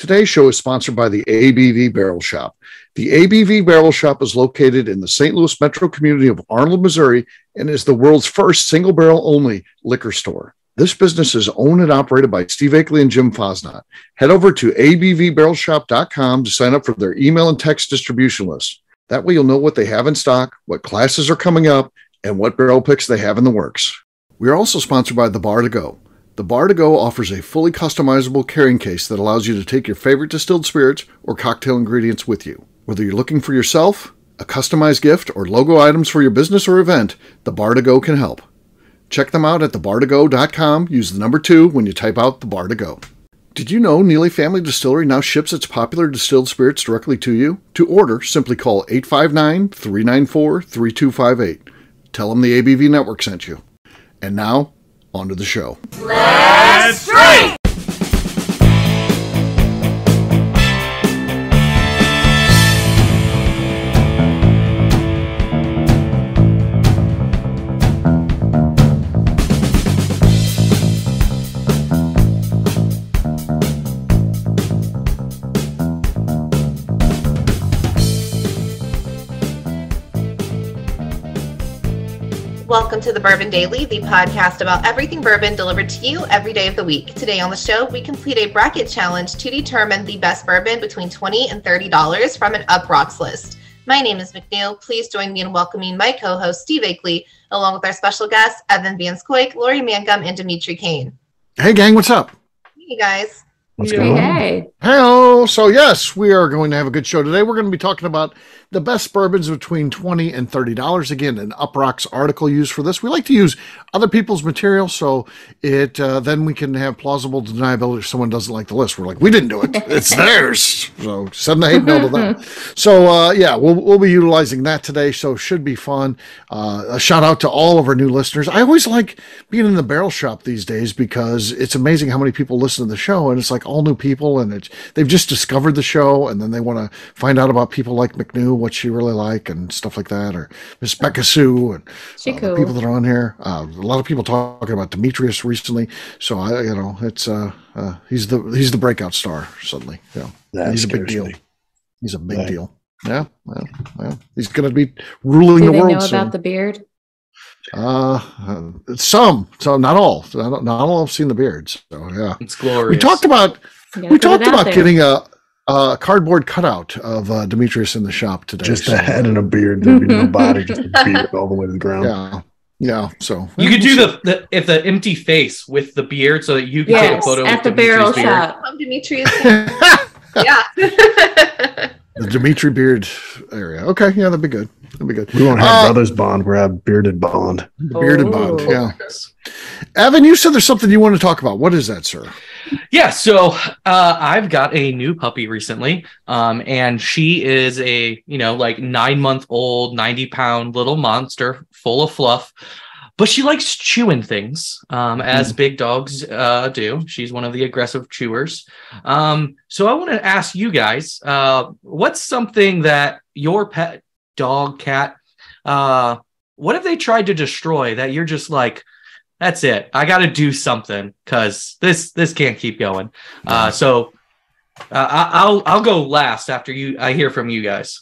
Today's show is sponsored by the ABV Barrel Shop. The ABV Barrel Shop is located in the St. Louis metro community of Arnold, Missouri, and is the world's first single barrel only liquor store. This business is owned and operated by Steve Akeley and Jim Fosnot. Head over to abvbarrelshop.com to sign up for their email and text distribution list. That way you'll know what they have in stock, what classes are coming up, and what barrel picks they have in the works. We are also sponsored by The Bar to Go. The Bar to Go offers a fully customizable carrying case that allows you to take your favorite distilled spirits or cocktail ingredients with you. Whether you're looking for yourself, a customized gift, or logo items for your business or event, The Bar to Go can help. Check them out at thebar2go.com. Use the number 2 when you type out The Bar to Go. Did you know Neely Family Distillery now ships its popular distilled spirits directly to you? To order, simply call 859-394-3258. Tell them the ABV Network sent you. And now, on to the show. Let's drink! Welcome to the Bourbon Daily, the podcast about everything bourbon delivered to you every day of the week. Today on the show, we complete a bracket challenge to determine the best bourbon between $20 and $30 from an UPROXX list. My name is McNew. Please join me in welcoming my co-host, Steve Akeley, along with our special guests, Evan Van Scoik, Lori Mangum, and Demetri Kane. Hey, gang, what's up? Hey, guys. What's going on? Hey. Hello. So, yes, we are going to have a good show today. We're going to be talking about the best bourbons between $20 and $30. Again, an UPROXX article used for this. We like to use other people's material, so it then we can have plausible deniability if someone doesn't like the list. We're like, we didn't do it. It's theirs. So send the hate mail to them. So, yeah, we'll be utilizing that today, so should be fun. A shout out to all of our new listeners. I always like being in the barrel shop these days because it's amazing how many people listen to the show, and it's like all new people, and they've just discovered the show, and then they want to find out about people like McNew, what she really like, and stuff like that, or Miss Becca Sue, and the people that are on here. A lot of people talking about Demetrius recently, so it's he's the breakout star suddenly. Yeah, he's a big deal. He's a big deal. Yeah, well, he's going to be ruling the world soon. Do they know about the beard? Some, not all. Not all have seen the beards. So yeah, it's glorious. We talked about getting a cardboard cutout of Demetrius in the shop today. Just a head and a beard. There'd be no body, just a beard all the way to the ground. Yeah. So you could do the empty face with the beard, so that you can take a photo at the barrel shop. Demetrius. Yeah. The Demetri beard area. Okay, yeah, that'd be good. We won't have brothers bond. We'll have bearded bond. Bearded bond, yeah. Evan, you said there's something you want to talk about. What is that, sir? Yeah, so I've got a new puppy recently, and she is a 9-month-old, 90-pound little monster full of fluff. But she likes chewing things, as big dogs do. She's one of the aggressive chewers. So I want to ask you guys, what's something that your pet dog, cat, what have they tried to destroy that you're just like, that's it, I got to do something because this can't keep going. So I'll go last after I hear from you guys.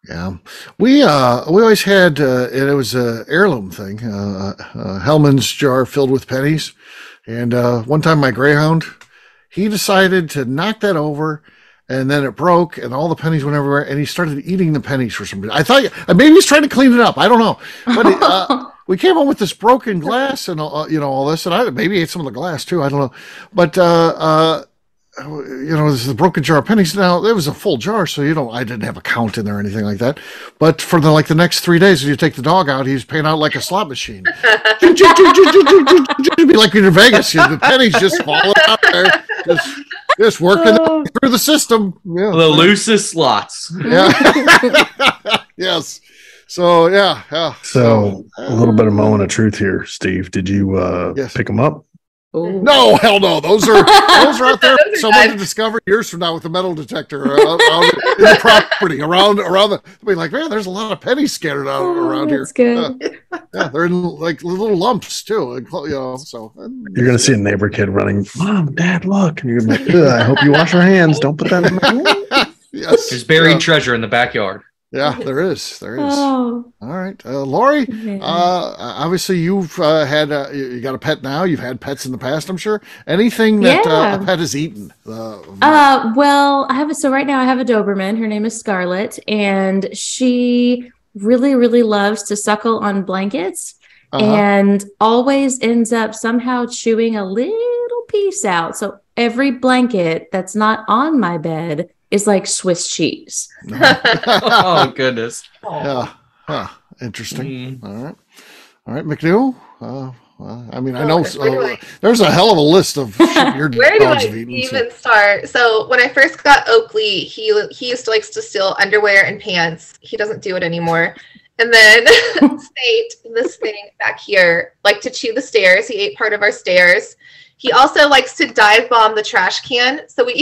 Yeah, we always had, and it was an heirloom thing, Hellman's jar filled with pennies. And one time my Greyhound, he decided to knock that over, and then it broke, and all the pennies went everywhere, and he started eating the pennies for some reason. I thought maybe he's trying to clean it up. I don't know, but we came home with this broken glass and all this, and I maybe ate some of the glass too. I don't know, but. This is the broken jar of pennies. Now, it was a full jar, so I didn't have a count in there or anything like that. But for the next 3 days, as you take the dog out, he's paying out like a slot machine. Be like in Vegas, the pennies just falling out there, just working through the system. Yeah. The loosest slots. Yeah. Yes. So yeah. So a little bit of moment of truth here, Steve. Did you pick him up? Ooh. No, hell no. Those are out there. Those are Someone nice. to discover years from now with a metal detector out in the property around the. They'll be like, man, there's a lot of pennies scattered out around here. That's good. Yeah, they're in like little lumps too. So You're gonna see a neighbor kid running, Mom, Dad, look, and you're gonna be like, "Ugh, I hope you wash your hands. Don't put that in my Yes, There's buried treasure in the backyard. Yeah, there is. Oh, All right, Lori. man. Obviously, you've had you got a pet now. You've had pets in the past, I'm sure. Anything that Yeah. a pet has eaten? Well, so right now I have a Doberman. Her name is Scarlett, and she really, really loves to suckle on blankets and always ends up somehow chewing a little piece out. So every blanket that's not on my bed is like Swiss cheese. Oh goodness. Yeah. Huh. Interesting. Mm. All right, McNew. I mean, I know where do I- there's a hell of a list of shit your Where do dogs I have eaten. even start? So when I first got Oakley, he used to likes to steal underwear and pants. He doesn't do it anymore. And then State, this thing back here, like to chew the stairs. He ate part of our stairs. He also likes to dive bomb the trash can. So we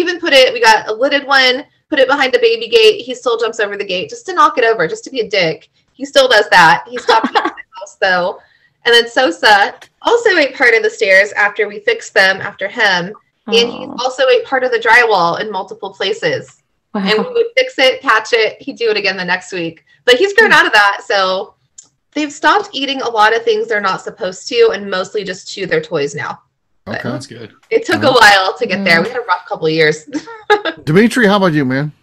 got a lidded one, put it behind the baby gate. He still jumps over the gate just to knock it over, just to be a dick. He still does that. He stopped eating the house though. And then Sosa also ate part of the stairs after we fixed them after him. And he also ate part of the drywall in multiple places. Wow. And we would fix it, patch it. He'd do it again the next week. But he's grown out of that. So they've stopped eating a lot of things they're not supposed to and mostly just chew their toys now. Okay. That's good. It took a while to get there. We had a rough couple of years. Demetri, how about you, man?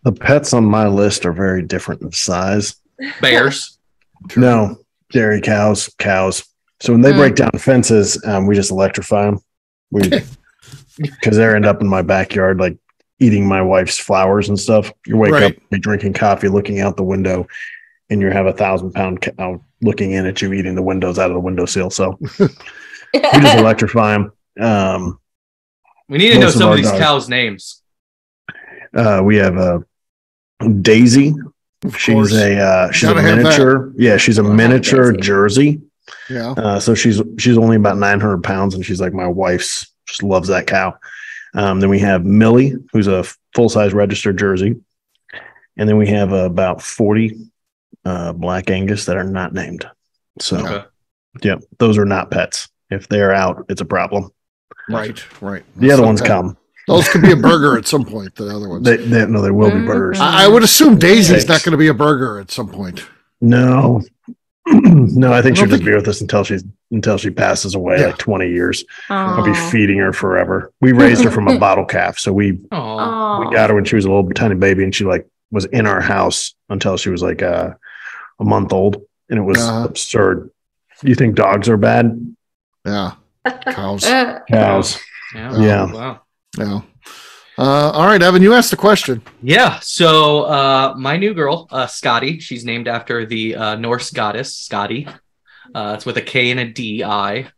The pets on my list are very different in size. Bears. No, dairy cows. So when they break down fences, we just electrify them. Because they end up in my backyard, like eating my wife's flowers and stuff. You wake up, be drinking coffee, looking out the window, and you have 1,000-pound cow looking in at you, eating the windows out of the windowsill. So we just electrify them. We need to know Most of some our of these dogs. cows' names. We have Daisy. She's a miniature. Yeah, she's a miniature Daisy. Jersey. Yeah. So she's only about 900 pounds, and she's like my wife's. Just loves that cow. Then we have Millie, who's a full-size registered Jersey, and then we have about 40 Black Angus that are not named. So, yeah, those are not pets. If they're out, it's a problem. Right. The other ones come. Those could be a burger at some point. The other ones. They will be burgers. I would assume Daisy's not going to be a burger at some point. No. No, I think she'll just be with us until she passes away, like 20 years. I'll be feeding her forever. We raised her from a bottle calf, so we got her when she was a little tiny baby, and she was in our house until she was like a month old, and it was absurd. You think dogs are bad? Yeah, cows. Cows. Yeah. Wow. Yeah. All right, Evan, you asked the question. Yeah. So my new girl, Scotty, she's named after the Norse goddess Scotty. It's with a K and a D I.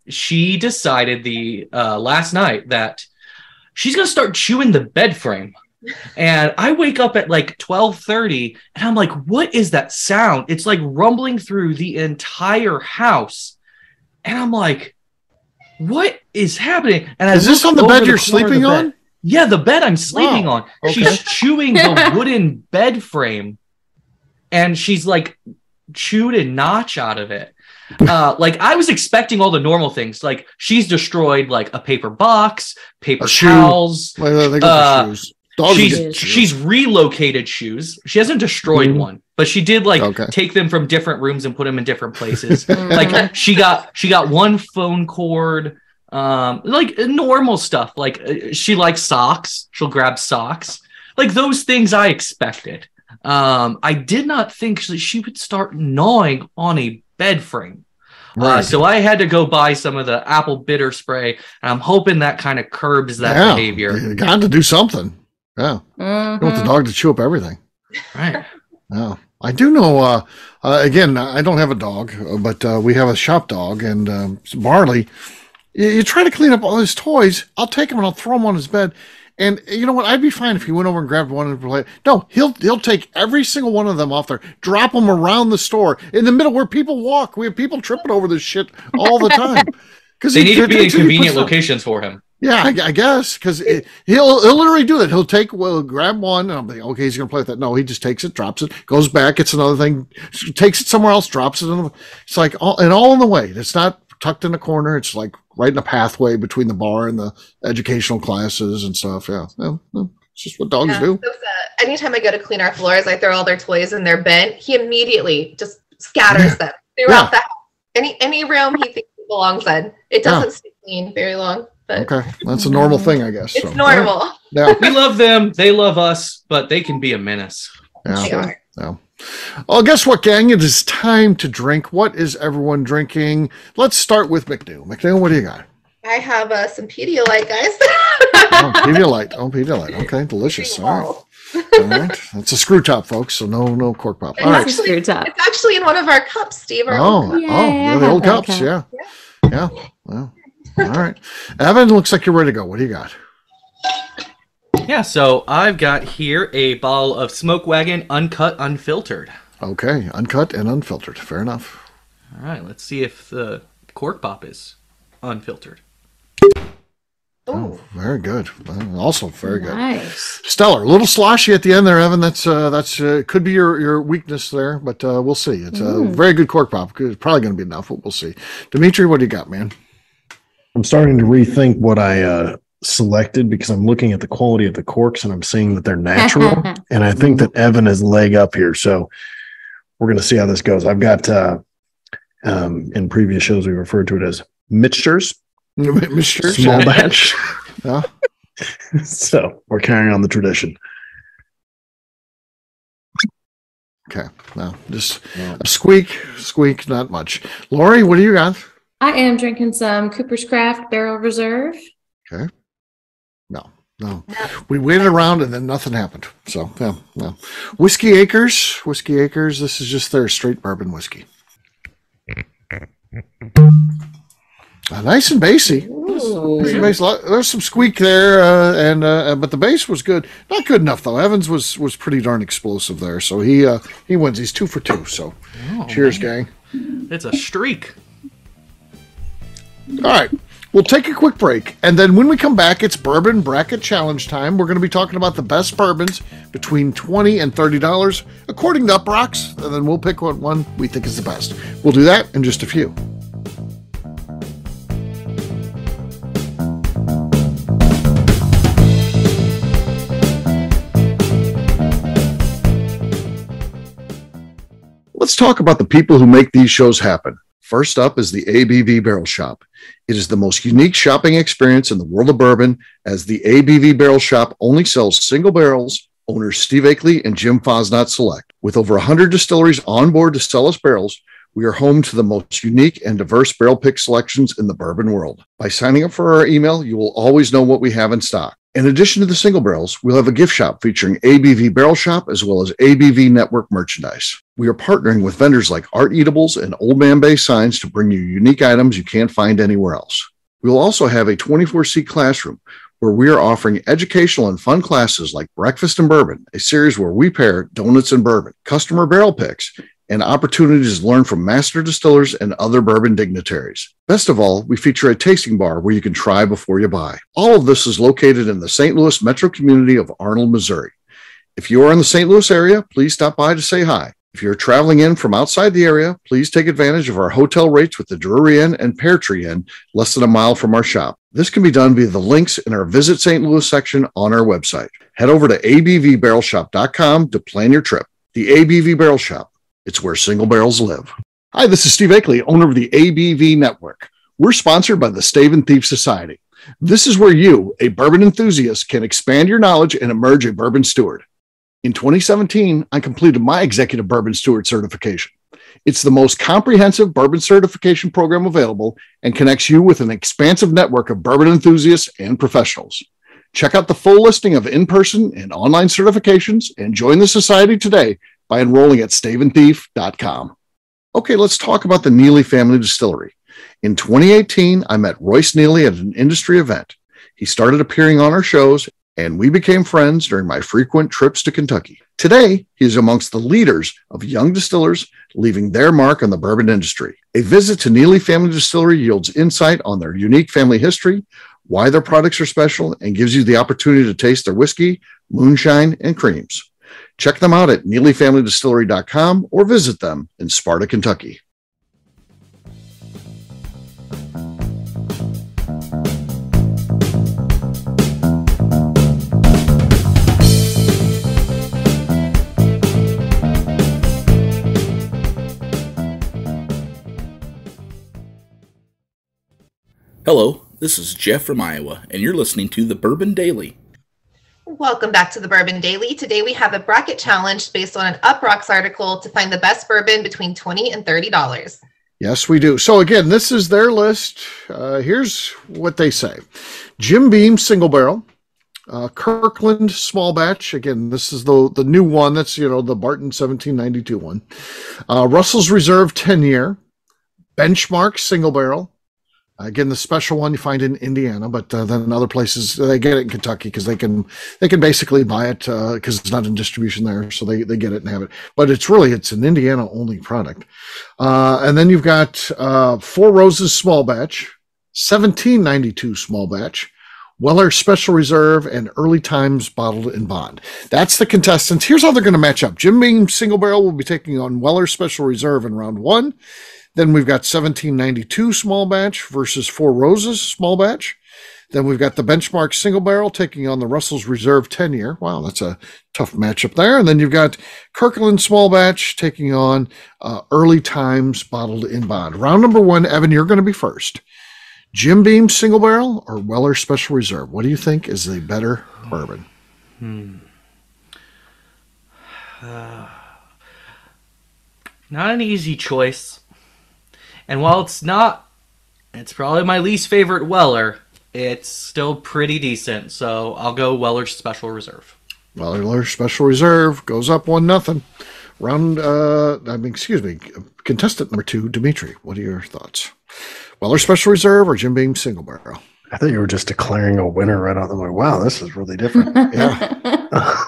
She decided last night that she's gonna start chewing the bed frame. And I wake up at like 12:30 and I'm like, what is that sound? It's like rumbling through the entire house. And I'm like, what is happening? And is this on the bed you're sleeping on? Yeah, the bed I'm sleeping on. Okay. She's chewing the wooden bed frame, and she's like chewed a notch out of it. Like I was expecting all the normal things. Like she's destroyed like a paper box, paper towels. They go for shoes. Dogs get shoes. She's relocated shoes. She hasn't destroyed one, but she did take them from different rooms and put them in different places. Like she got one phone cord, like normal stuff. Like she likes socks. She'll grab socks. Like those things I expected. I did not think she would start gnawing on a bed frame. Right. So I had to go buy some of the apple bitter spray, and I'm hoping that kind of curbs that behavior. You got to do something. Yeah. You don't want the dog to chew up everything. Right. Yeah. I do know, again, I don't have a dog, but we have a shop dog, and Barley, You try to clean up all his toys. I'll take them and I'll throw them on his bed. And you know what? I'd be fine if he went over and grabbed one and played. No, he'll take every single one of them off there, drop them around the store in the middle where people walk. We have people tripping over this shit all the time because they need to be in convenient locations for him. Yeah, I guess because he'll literally do that. He'll grab one and I'm like, okay, he's gonna play with that. No, he just takes it, drops it, goes back, gets another thing, takes it somewhere else, drops it. It's like all in the way. It's not tucked in a corner. It's like right in a pathway between the bar and the educational classes and stuff. Yeah. It's just what dogs do. Anytime I go to clean our floors, I throw all their toys in their bin. He immediately just scatters them throughout the house. Any room he thinks it belongs in. It doesn't stay clean very long. But okay. That's a normal thing, I guess. It's normal. Yeah. We love them. They love us, but they can be a menace. Yeah. They are. Yeah. Well, guess what, gang? It is time to drink. What is everyone drinking? Let's start with McNew. McNew, what do you got? I have some Pedialyte, guys. Pedialyte. Okay, delicious. All right. That's a screw top, folks. So no cork pop. All right. Screw top. It's actually in one of our cups, Steve. The old cups. Yeah. Well, all right. Evan, looks like you're ready to go. What do you got? Yeah, so I've got here a bottle of Smoke Wagon Uncut Unfiltered. Okay, uncut and unfiltered. Fair enough. All right, let's see if the cork pop is unfiltered. Oh, very good. Also very good. Nice. Stellar. A little sloshy at the end there, Evan. That's could be your weakness there, but we'll see. It's a very good cork pop. It's probably going to be enough, but we'll see. Demetri, what do you got, man? I'm starting to rethink what I selected because I'm looking at the quality of the corks and I'm seeing that they're natural. And I think that Evan is leg up here. So we're going to see how this goes. I've got, in previous shows, we referred to it as mixtures. Small batch. Yeah. So we're carrying on the tradition. Okay. No, just a squeak, not much. Lori, what do you got? I am drinking some Cooper's Craft Barrel Reserve. Okay. No. We waited around and then nothing happened. So, no. Whiskey Acres. This is just their straight bourbon whiskey. Nice and bassy. There's some squeak there, but the bass was good. Not good enough though. Evans was pretty darn explosive there, so he wins. He's 2 for 2. So, cheers, gang. It's a streak. All right. We'll take a quick break, and then when we come back, it's Bourbon Bracket Challenge time. We're going to be talking about the best bourbons between $20 and $30, according to UPROXX, and then we'll pick what one we think is the best. We'll do that in just a few. Let's talk about the people who make these shows happen. First up is the ABV Barrel Shop. It is the most unique shopping experience in the world of bourbon, as the ABV Barrel Shop only sells single barrels. Owners Steve Akeley and Jim Fosnot select. With over 100 distilleries on board to sell us barrels, we are home to the most unique and diverse barrel pick selections in the bourbon world. By signing up for our email, you will always know what we have in stock. In addition to the single barrels, we'll have a gift shop featuring ABV Barrel Shop as well as ABV Network merchandise. We are partnering with vendors like Art Eatables and Old Man Bay Signs to bring you unique items you can't find anywhere else. We will also have a 24-seat classroom where we are offering educational and fun classes like Breakfast and Bourbon, a series where we pair donuts and bourbon, customer barrel picks, and opportunities to learn from master distillers and other bourbon dignitaries. Best of all, we feature a tasting bar where you can try before you buy. All of this is located in the St. Louis metro community of Arnold, Missouri. If you are in the St. Louis area, please stop by to say hi. If you're traveling in from outside the area, please take advantage of our hotel rates with the Drury Inn and Pear Tree Inn, less than a mile from our shop. This can be done via the links in our Visit St. Louis section on our website. Head over to abvbarrelshop.com to plan your trip. The ABV Barrel Shop. It's where single barrels live. Hi, this is Steve Akeley, owner of the ABV Network. We're sponsored by the Stave and Thief Society. This is where you, a bourbon enthusiast, can expand your knowledge and emerge a bourbon steward. In 2017, I completed my Executive Bourbon Steward certification. It's the most comprehensive bourbon certification program available and connects you with an expansive network of bourbon enthusiasts and professionals. Check out the full listing of in-person and online certifications and join the society today by enrolling at staveandthief.com. Okay, let's talk about the Neely Family Distillery. In 2018, I met Royce Neely at an industry event. He started appearing on our shows, and we became friends during my frequent trips to Kentucky. Today, he is amongst the leaders of young distillers leaving their mark on the bourbon industry. A visit to Neely Family Distillery yields insight on their unique family history, why their products are special, and gives you the opportunity to taste their whiskey, moonshine, and creams. Check them out at NeelyFamilyDistillery.com or visit them in Sparta, Kentucky. Hello, this is Jeff from Iowa, and you're listening to the Bourbon Daily. Welcome back to the Bourbon Daily. Today we have a bracket challenge based on an UPROXX article to find the best bourbon between $20 and $30. Yes, we do. So again, this is their list. Here's what they say. Jim Beam Single Barrel, Kirkland Small Batch. Again, this is the new one. That's, the Barton 1792 one. Russell's Reserve 10-year, Benchmark Single Barrel. Again, the special one you find in Indiana, but then in other places they get it in Kentucky because they can basically buy it because it's not in distribution there, so they get it and have it. But it's an Indiana only product. And then you've got Four Roses Small Batch, 1792 Small Batch, Weller Special Reserve, and Early Times Bottled in Bond. That's the contestants. Here's how they're going to match up. Jim Beam Single Barrel will be taking on Weller Special Reserve in round one. Then we've got 1792 Small Batch versus Four Roses Small Batch. Then we've got the Benchmark Single Barrel taking on the Russell's Reserve 10-year. Wow, that's a tough matchup there. And then you've got Kirkland Small Batch taking on Early Times Bottled in Bond. Round number one, Evan, you're going to be first. Jim Beam Single Barrel or Weller Special Reserve? What do you think is the better bourbon? Not an easy choice. And while it's probably my least favorite Weller, it's still pretty decent. So I'll go Weller Special Reserve. Weller Special Reserve goes up 1-0. Contestant number 2, Demetri. What are your thoughts? Weller Special Reserve or Jim Beam Single Barrel? I thought you were just declaring a winner right off the way. Wow, this is really different. Yeah.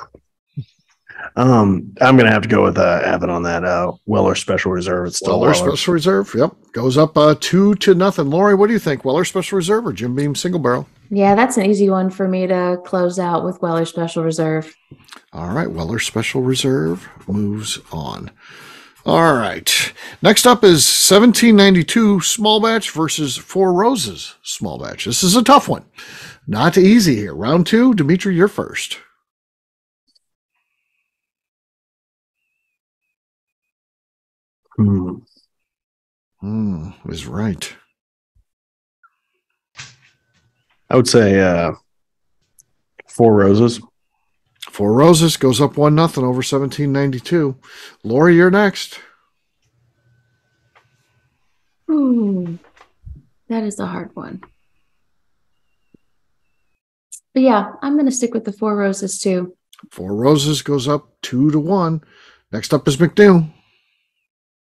I'm going to have to go with Evan on that. Weller Special Reserve. It's still Weller Special Reserve. Yep. Goes up 2-0. Lori, what do you think? Weller Special Reserve or Jim Beam Single Barrel? Yeah, that's an easy one for me to close out with Weller Special Reserve. All right. Weller Special Reserve moves on. All right. Next up is 1792 Small Batch versus Four Roses Small Batch. This is a tough one. Not easy here. Round two, Demetri, you're first. Was right. I would say Four Roses. Four Roses goes up 1-0 over 1792. Lori, you're next. That is a hard one. But yeah, I'm going to stick with the Four Roses too. Four Roses goes up 2-1. Next up is McNew.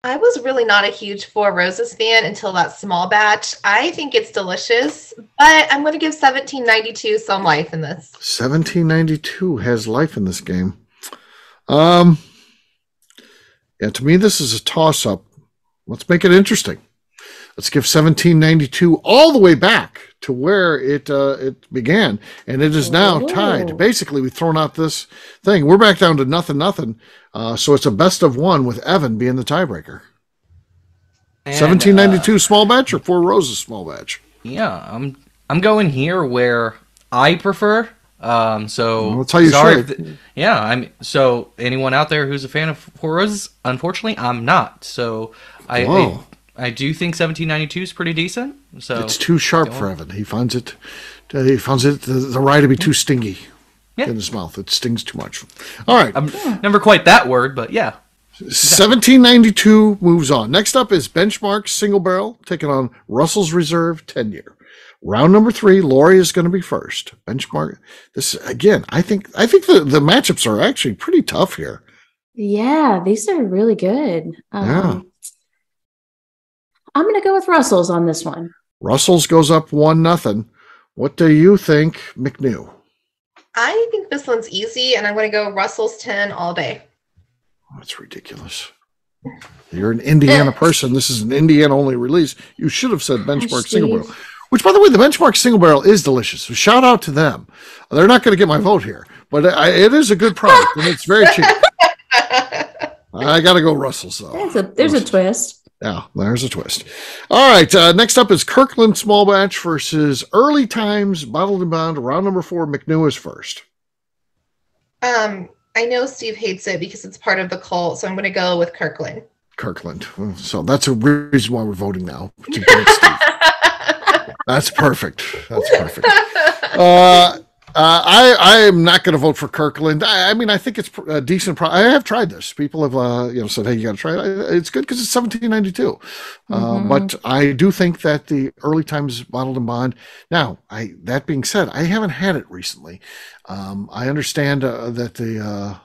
I was really not a huge Four Roses fan until that small batch. I think it's delicious, but I'm going to give 1792 some life in this. 1792 has life in this game. Yeah, to me, this is a toss-up. Let's make it interesting. Let's give 1792 all the way back to where it began, and it is now tied. Basically, we've thrown out this thing. We're back down to nothing. So it's a best of one with Evan being the tiebreaker. And, 1792 Small Batch or Four Roses Small Batch? Yeah, I'm going here where I prefer. So that's how you should. So anyone out there who's a fan of Four Roses, unfortunately, I'm not. So I do think 1792 is pretty decent. So it's too sharp for Evan. He finds it the rye to be too stingy in his mouth. It stings too much. All right. Never quite that word, but yeah. 1792 moves on. Next up is Benchmark Single Barrel taking on Russell's Reserve 10-year. Round number 3, Lori is going to be first. Benchmark. This again, I think the matchups are actually pretty tough here. Yeah, these are really good. I'm going to go with Russell's on this one. Russell's goes up 1-0. What do you think, McNew? I think this one's easy, and I'm going to go Russell's 10 all day. That's ridiculous. You're an Indiana person. This is an Indiana-only release. You should have said Benchmark Single Barrel. Which, by the way, the Benchmark Single Barrel is delicious. So shout out to them. They're not going to get my vote here, but it is a good product, and it's very cheap. I got to go Russell's, though. There's a twist. Yeah, there's a twist. All right, next up is Kirkland Small Batch versus Early Times Bottled and Bond. Round number 4, McNew is first. I know Steve hates it because it's part of the cult, so I'm going to go with Kirkland. Kirkland. So that's a reason why we're voting now. To get it, Steve. That's perfect. That's perfect. I am not going to vote for Kirkland. I mean, I think it's a decent product. I have tried this. People have said, "Hey, you got to try it." It's good because it's $17.92. But I do think that the Early Times Bottled and Bond. Now, that being said, I haven't had it recently. I understand that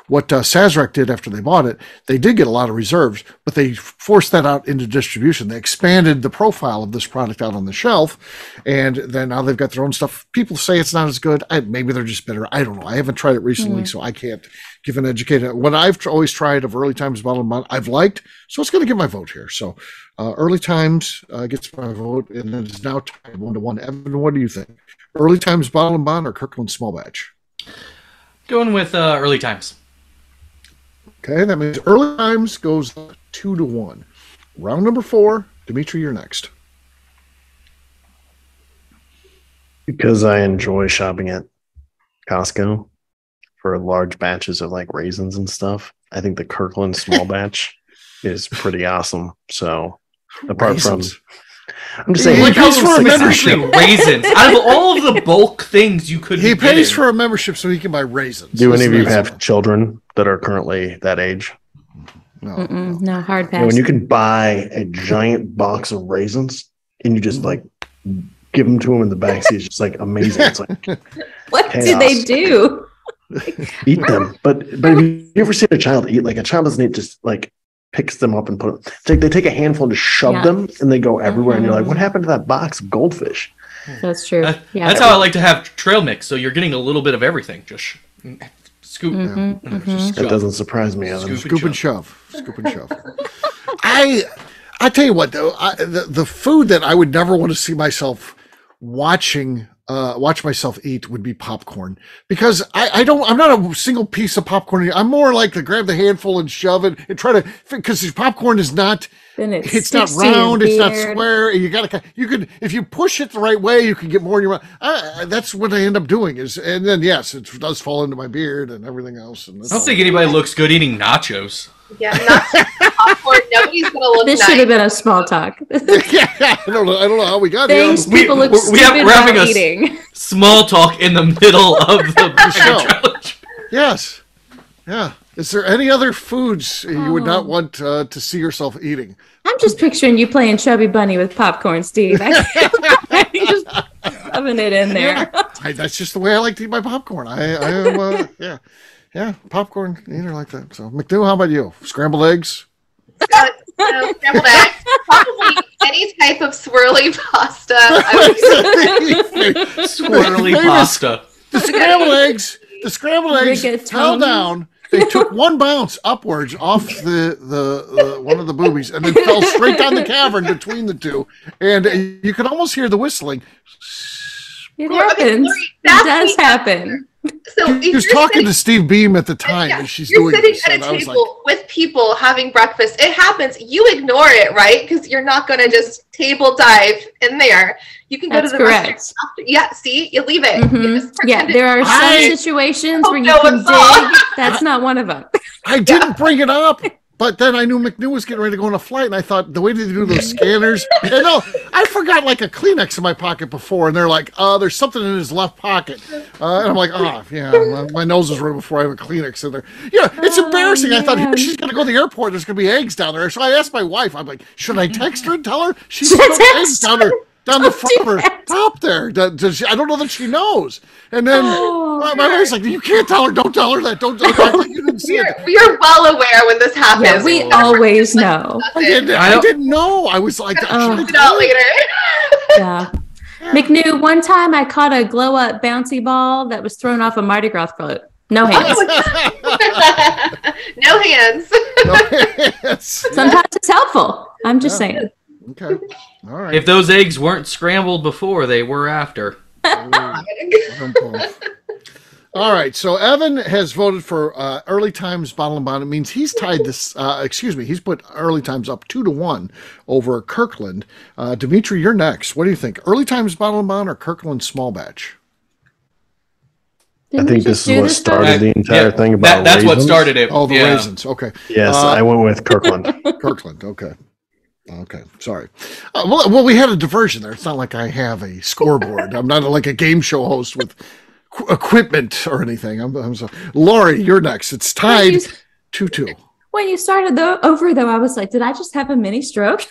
what Sazerac did after they bought it, they did get a lot of reserves, but they forced that out into distribution. They expanded the profile of this product out on the shelf, and then now they've got their own stuff. People say it's not as good. Maybe they're just bitter. I don't know. I haven't tried it recently, so I can't give an educated. What I've always tried of Early Times Bottled and Bond, I've liked, so it's going to get my vote here. So Early Times gets my vote, and it is now tied 1-1. Evan, what do you think? Early Times Bottled and Bond or Kirkland Small Batch? Going with Early Times. Okay, that means Early Times goes 2-1. Round number 4, Demetri, you're next. Because I enjoy shopping at Costco for large batches of like raisins and stuff. I think the Kirkland small batch is pretty awesome. So apart from, I'm just saying, he pays for a membership. Raisins. Out of all of the bulk things you could, he pays for a membership so he can buy raisins. Do any of you have children that are currently that age? No, hard pass. When you can buy a giant box of raisins and you just like give them to them in the backseat, it's just like amazing. It's like what chaos. do they do? Eat them. But have you ever seen a child eat? Like a child doesn't eat, just like picks them up and put them. They take a handful and just shove them, and they go everywhere. And you're like, what happened to that box of goldfish? That's true. That's how I like to have trail mix. So you're getting a little bit of everything. Just scoop. That doesn't surprise me. Scoop and shove. Scoop and shove. I tell you what, though, the food that I would never want to see myself watch myself eat would be popcorn, because I'm not a single piece of popcorn. I'm more like to grab the handful and shove it and try to, because popcorn is not, it's not round, it's not square. You could, if you push it the right way, you can get more in your mouth. That's what I end up doing and then yes, it does fall into my beard and everything else. And I don't think anybody looks good eating nachos. Yeah, popcorn. Nobody's gonna look. This nice. should have been a small talk. I don't know how we got here. People look stupid while eating. Small talk in the middle of the show. Yes. Yeah. Is there any other foods you would not want to see yourself eating? I'm just picturing you playing Chubby Bunny with popcorn, Steve. Just shoving it in there. That's just the way I like to eat my popcorn. I am, yeah, popcorn eater like that. So, McNew, how about you? Scrambled eggs? No, scrambled eggs. Probably any type of swirly pasta. Swirly pasta. The scrambled eggs fell down. They took one bounce upwards off the one of the boobies and then fell straight down the cavern between the two. And you could almost hear the whistling. It happens. It does happen. So he was talking to Steve Beam at the time, and she's doing this. You're sitting at a table with people having breakfast. It happens. You ignore it, right? Because you're not going to just table dive in there. You can go to the restaurant. Yeah, see? You leave it. You there are some situations where you can dig. That's not one of them. I didn't bring it up. But then I knew McNew was getting ready to go on a flight, and I thought, the way they do those scanners, I forgot like a Kleenex in my pocket before, and they're like, there's something in his left pocket. And I'm like, my nose is running before I have a Kleenex in there. Yeah, it's embarrassing. I thought, she's going to go to the airport, there's going to be eggs down there. So I asked my wife, I'm like, should I text her and tell her? She's got eggs down there. down the front of her top there. I don't know that she knows. And then my wife's like, you can't tell her, don't tell her that. Don't act like you didn't see it. We are well aware when this happens. Yeah, we always know. I didn't know. I was like, find out later. Yeah. McNew, one time I caught a glow up bouncy ball that was thrown off a Mardi Gras float. No hands. No hands. Sometimes it's helpful. I'm just saying. Okay. All right. If those eggs weren't scrambled before, they were after. All right. So Evan has voted for Early Times Bottle and Bond. It means he's tied this. He's put Early Times up 2-1 over Kirkland. Demetri, you're next. What do you think? Early Times Bottle and Bond or Kirkland Small Batch? I think this is what started the entire thing about that's raisins. what started it. Oh, the raisins. Okay. Yes, I went with Kirkland. Kirkland. Okay. Okay. Sorry. Well, we had a diversion there. It's not like I have a scoreboard. I'm not like a game show host with equipment or anything. Lori, you're next. It's tied 2-2. When you started over, I was like, did I just have a mini stroke?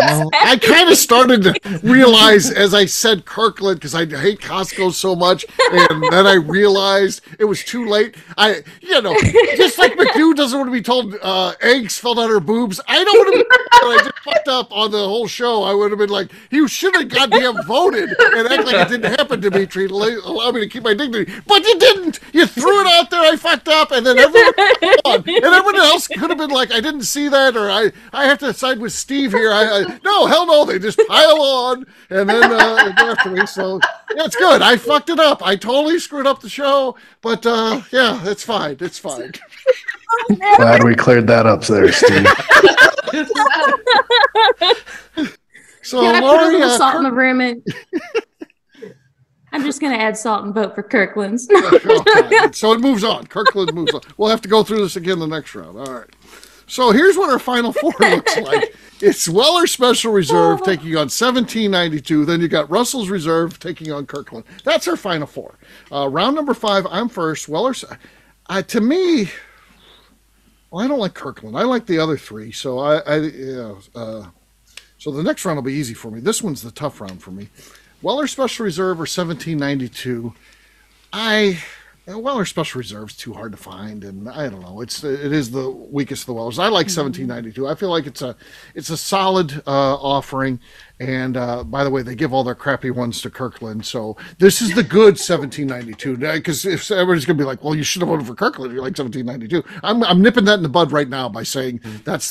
I kind of started to realize as I said Kirkland because I hate Costco so much, and then I realized it was too late. Just like McNew doesn't want to be told eggs fell down her boobs. I don't want to be. I just fucked up on the whole show. I would have been like, you should have goddamn voted and act like it didn't happen, Demetri. Allow me to keep my dignity, but you didn't. You threw it out there. I fucked up, and then everyone else could have been like, I didn't see that, or I have to side with Steve here. No, hell no. They just pile on and then go after me. So yeah, it's good. I fucked it up. I totally screwed up the show, but yeah, it's fine. It's fine. Glad we cleared that up there, Steve. So Can I Lori, put a little salt in the room? I'm just going to add salt and vote for Kirkland's. So it moves on. Kirkland moves on. We'll have to go through this again the next round. All right. So here's what our final four looks like. It's Weller Special Reserve taking on 1792. Then you got Russell's Reserve taking on Kirkland. That's our final four. Round number 5, I'm first. Weller's, to me, well, I don't like Kirkland. I like the other three. So so the next round will be easy for me. This one's the tough round for me. Weller Special Reserve or 1792. Weller Special Reserve is too hard to find, and I don't know. It is the weakest of the Wellers. I like 1792. I feel like it's a solid offering. And by the way, they give all their crappy ones to Kirkland. So this is the good 1792. Because if everybody's going to be like, well, you should have voted for Kirkland if you like 1792. I'm nipping that in the bud right now by saying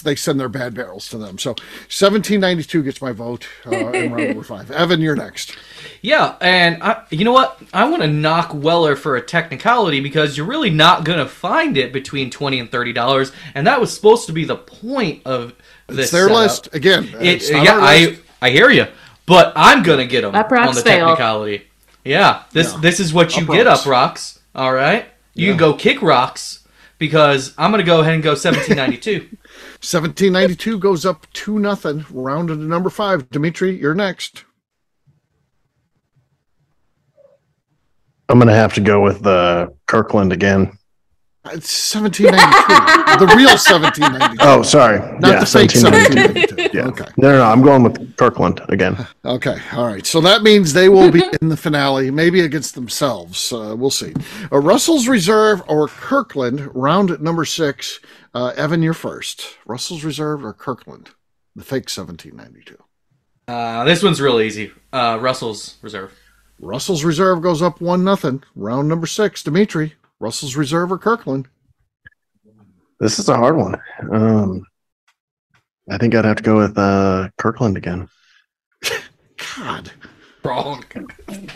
they send their bad barrels to them. So 1792 gets my vote in round number 5. Evan, you're next. Yeah, and you know what? I want to knock Weller for a technicality because you're really not going to find it between $20 and $30, and that was supposed to be the point of this. It's their setup. List again. I hear you, but I'm going to get them UPROXX on the failed. technicality. Yeah, this is what you UPROXX. get, UPROXX. All right, you can go kick rocks because I'm going to go ahead and go 1792. 1792 goes up 2-0. Round to number 5. Demetri, you're next. I'm going to have to go with Kirkland again. It's 1792. The real 1792. Oh, sorry. Not the fake 1792. Yeah. Okay. No, I'm going with Kirkland again. Okay. All right. So that means they will be in the finale, maybe against themselves. We'll see. Russell's Reserve or Kirkland, round number 6. Evan, you're first. Russell's Reserve or Kirkland, the fake 1792. This one's real easy. Russell's Reserve. Russell's Reserve goes up 1-0. Round number 6. Demetri, Russell's Reserve or Kirkland? This is a hard one. I think I'd have to go with Kirkland again. God. Wrong.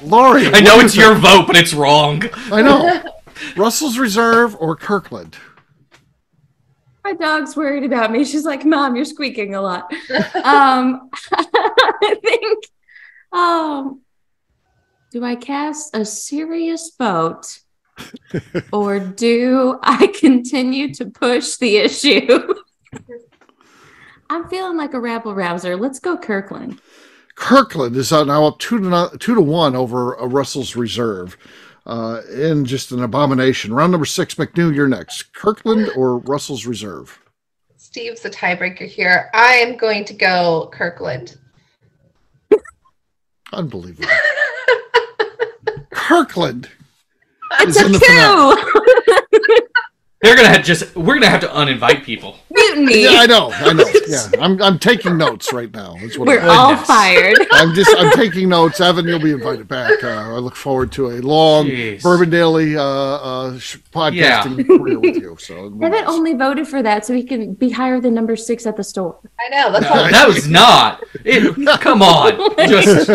Lori. I know it's your vote, but it's wrong. I know. Russell's Reserve or Kirkland? My dog's worried about me. She's like, Mom, you're squeaking a lot. I think, do I cast a serious vote or do I continue to push the issue? I'm feeling like a rabble rouser. Let's go Kirkland. Kirkland is now up 2-1 over Russell's Reserve. In just an abomination. Round number 6, McNew, you're next. Kirkland or Russell's Reserve? Steve's the tiebreaker here. I am going to go Kirkland. Unbelievable. Kirkland. It's a Q. We're gonna have to uninvite people. Mutiny. Yeah, I know. Yeah, I'm taking notes right now. That's what We're all fired. I'm taking notes. Evan, you'll be invited back. I look forward to a long Bourbon Daily podcasting career with you. So Evan only voted for that so he can be higher than number 6 at the store. I know. That's That was not. Come on. Just.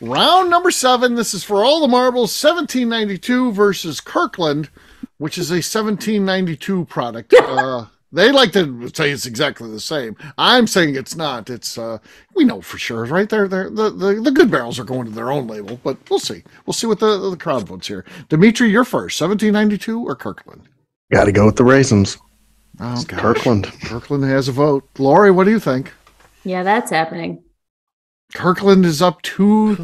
Round number 7. This is for all the marbles. 1792 versus Kirkland, which is a 1792 product. They like to say it's exactly the same. I'm saying it's not. It's we know for sure, right? The good barrels are going to their own label, but we'll see. We'll see what the crowd votes here. Demetri, you're first. 1792 or Kirkland? Got to go with the raisins. Oh, gosh. Kirkland. Kirkland has a vote. Lori, what do you think? Yeah, that's happening. Kirkland is up 2-0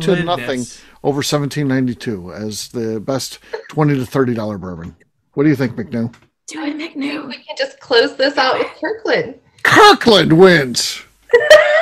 over 1792 as the best $20 to $30 bourbon. What do you think, McNew? Do it, McNew. we can just close this out with Kirkland. Kirkland wins.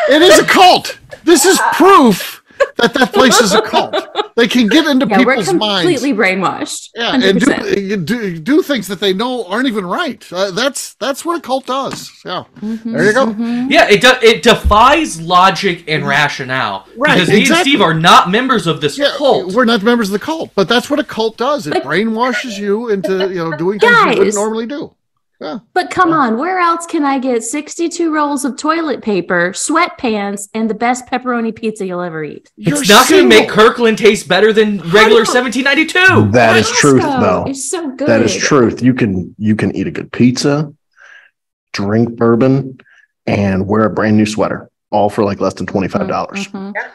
It is a cult. This is proof that place is a cult. They can get into people's minds. Completely brainwashed. Yeah, 100%. And do things that they know aren't even right. That's what a cult does. Yeah, there you go. Yeah, it defies logic and rationale. Right, because me and Steve are not members of this cult. We're not members of the cult, but that's what a cult does. It brainwashes you into doing things you wouldn't normally do. Yeah. But come on, where else can I get 62 rolls of toilet paper, sweatpants, and the best pepperoni pizza you'll ever eat? It's not going to make Kirkland taste better than regular 1792. That is truth, though. It's so good. That is truth. You can eat a good pizza, drink bourbon, and wear a brand new sweater, all for like less than $25. Mm-hmm. Yeah.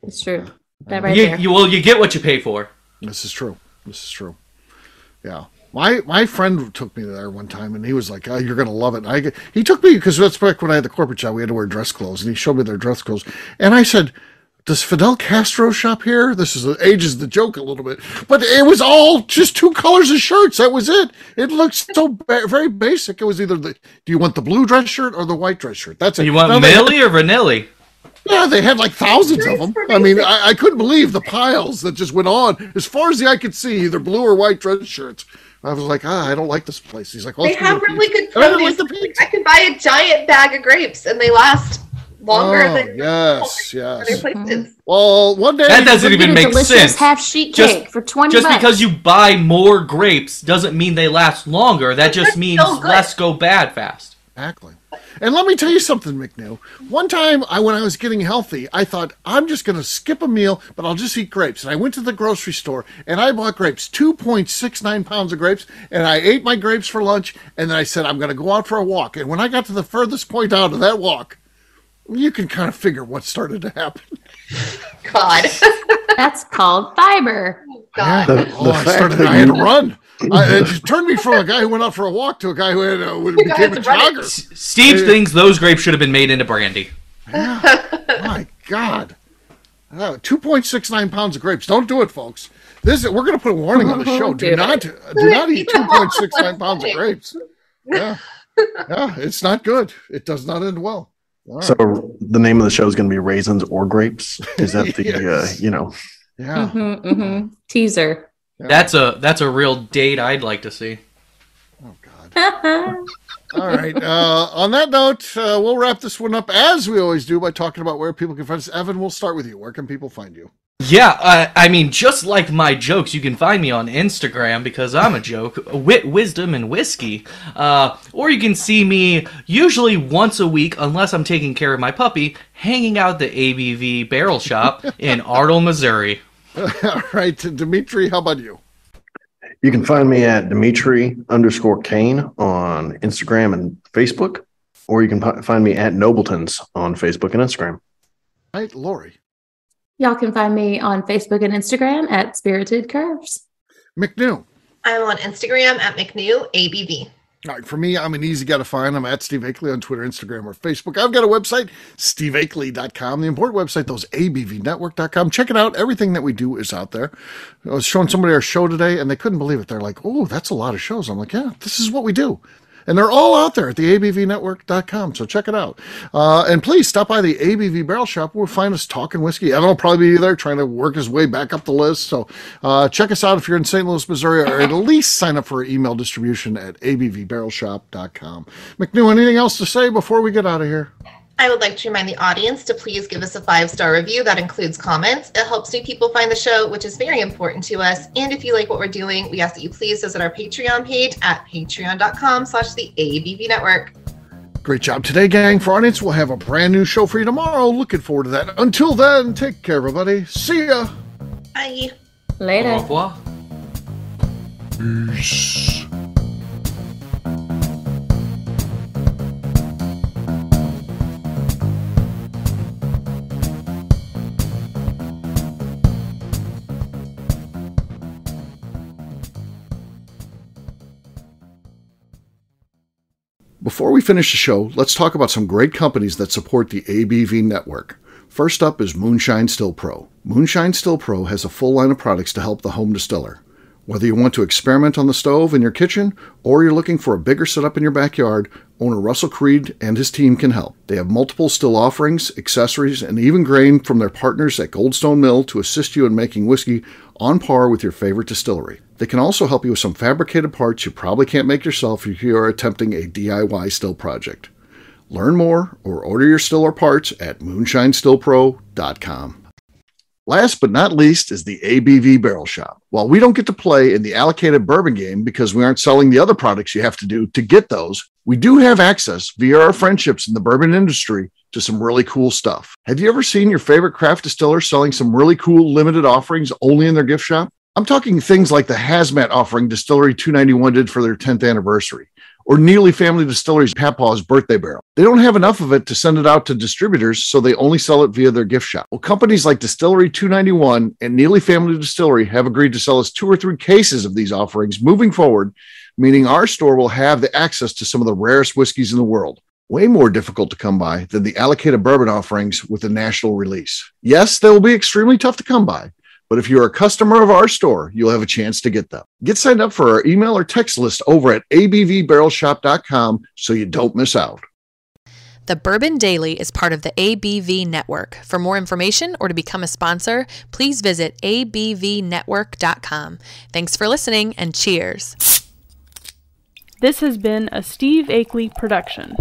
It's true. That right there. You get what you pay for. This is true. Yeah. My friend took me there one time, and he was like, "Oh, you're gonna love it." He took me because that's back when I had the corporate job. We had to wear dress clothes, and he showed me their dress clothes. And I said, "Does Fidel Castro shop here?" This ages the joke a little bit, but it was all just 2 colors of shirts. That was it. It looked so very basic. It was either do you want the blue dress shirt or the white dress shirt? That's it. You want Millie or Vanilli? Yeah, they had like thousands of them. I mean, I couldn't believe the piles that just went on. As far as the eye could see, either blue or white dress shirts. I was like, I don't like this place. He's like, well, they have really good produce. I can buy a giant bag of grapes, and they last longer than yes. other places. Well, one day that doesn't even make sense. Half sheet cake for $20. Just because you buy more grapes doesn't mean they last longer. That just means less go bad fast. Exactly. And let me tell you something, McNew. One time, when I was getting healthy, I thought, I'm just going to skip a meal, but I'll just eat grapes. And I went to the grocery store, and I bought grapes, 2.69 pounds of grapes, and I ate my grapes for lunch, and then I said, I'm going to go out for a walk. And when I got to the furthest point out of that walk, you can kind of figure what started to happen. God. That's called fiber. God. I had to run. It just turned me from a guy who went out for a walk to a guy who became a jogger. Steve thinks those grapes should have been made into brandy. Yeah. My God. 2.69 pounds of grapes. Don't do it, folks. We're going to put a warning on the show. Do not eat 2.69 pounds of grapes. Yeah. It's not good. It does not end well. Right. So the name of the show is going to be Raisins or Grapes. Is that the Yeah. Teaser. Yeah. That's a real date I'd like to see. Oh God. All right. On that note, we'll wrap this one up as we always do by talking about where people can find us. Evan, we'll start with you. Where can people find you? Yeah, I mean, just like my jokes, you can find me on Instagram because I'm a joke, wit, wisdom, and whiskey. Or you can see me usually once a week, unless I'm taking care of my puppy, hanging out at the ABV Barrel Shop in Ardle, Missouri. All right, Demetri, how about you? You can find me at Demetri_Kane on Instagram and Facebook, or you can find me at Nobletons on Facebook and Instagram. All right, Lori. Y'all can find me on Facebook and Instagram at Spirited Curves. McNew. I'm on Instagram at McNew ABV. All right, for me, I'm an easy guy to find. I'm at Steve Akeley on Twitter, Instagram, or Facebook. I've got a website, steveakeley.com. The important website, though, is abvnetwork.com. Check it out. Everything that we do is out there. I was showing somebody our show today, and they couldn't believe it. They're like, oh, that's a lot of shows. I'm like, yeah, this is what we do. And they're all out there at the abvnetwork.com. So check it out. And please stop by the ABV Barrel Shop. We'll find us talking whiskey. Evan will probably be there trying to work his way back up the list. So check us out if you're in St. Louis, Missouri, or at least sign up for email distribution at abvbarrelshop.com. McNew, anything else to say before we get out of here? I would like to remind the audience to please give us a 5-star review. That includes comments. It helps new people find the show, which is very important to us. And if you like what we're doing, we ask that you please visit our Patreon page at patreon.com/the ABV Network. Great job today, gang. For our audience, we'll have a brand new show for you tomorrow. Looking forward to that. Until then, take care, everybody. See ya. Bye. Later. Au revoir. Peace. Before we finish the show, let's talk about some great companies that support the ABV network. First up is Moonshine Still Pro. Moonshine Still Pro has a full line of products to help the home distiller. Whether you want to experiment on the stove in your kitchen or you're looking for a bigger setup in your backyard, owner Russell Creed and his team can help. They have multiple still offerings, accessories, and even grain from their partners at Goldstone Mill to assist you in making whiskey on par with your favorite distillery. They can also help you with some fabricated parts you probably can't make yourself if you are attempting a DIY still project. Learn more or order your still or parts at moonshinestillpro.com. Last but not least is the ABV Barrel Shop. While we don't get to play in the allocated bourbon game because we aren't selling the other products you have to do to get those, we do have access via our friendships in the bourbon industry to some really cool stuff. Have you ever seen your favorite craft distiller selling some really cool limited offerings only in their gift shop? I'm talking things like the hazmat offering Distillery 291 did for their 10th anniversary, or Neely Family Distillery's Papaw's birthday barrel. They don't have enough of it to send it out to distributors, so they only sell it via their gift shop. Well, companies like Distillery 291 and Neely Family Distillery have agreed to sell us 2 or 3 cases of these offerings moving forward, meaning our store will have the access to some of the rarest whiskeys in the world. Way more difficult to come by than the allocated bourbon offerings with a national release. Yes, they will be extremely tough to come by, but if you're a customer of our store, you'll have a chance to get them. Get signed up for our email or text list over at abvbarrelshop.com so you don't miss out. The Bourbon Daily is part of the ABV Network. For more information or to become a sponsor, please visit abvnetwork.com. Thanks for listening and cheers. This has been a Steve Akeley production.